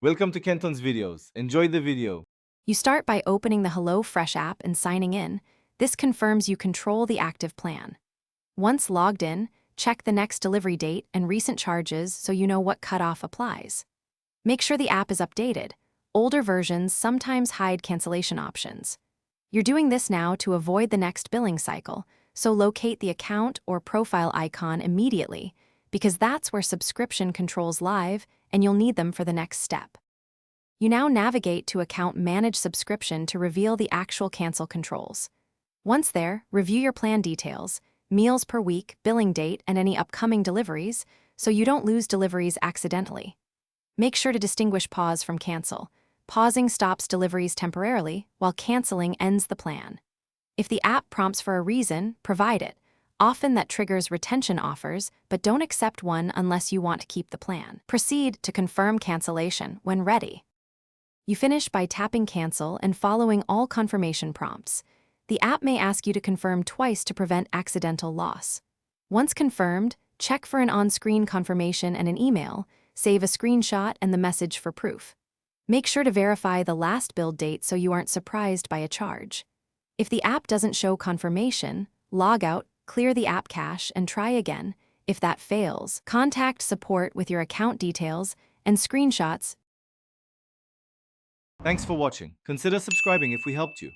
Welcome to Kenton's videos. Enjoy the video. You start by opening the Hellofresh app and signing in. This confirms you control the active plan. Once logged in, check the next delivery date and recent charges so you know what cutoff applies. Make sure the app is updated. Older versions sometimes hide cancellation options. You're doing this now to avoid the next billing cycle, so locate the account or profile icon immediately, because that's where subscription controls live and you'll need them for the next step. You now navigate to Account Manage Subscription to reveal the actual cancel controls. Once there, review your plan details, meals per week, billing date, and any upcoming deliveries, so you don't lose deliveries accidentally. Make sure to distinguish pause from cancel. Pausing stops deliveries temporarily, while canceling ends the plan. If the app prompts for a reason, provide it. Often that triggers retention offers, but don't accept one unless you want to keep the plan. Proceed to confirm cancellation when ready. You finish by tapping Cancel and following all confirmation prompts. The app may ask you to confirm twice to prevent accidental loss. Once confirmed, check for an on-screen confirmation and an email, save a screenshot and the message for proof. Make sure to verify the last billed date so you aren't surprised by a charge. If the app doesn't show confirmation, log out, clear the app cache, and try again. If that fails, contact support with your account details and screenshots. Thanks for watching. Consider subscribing if we helped you.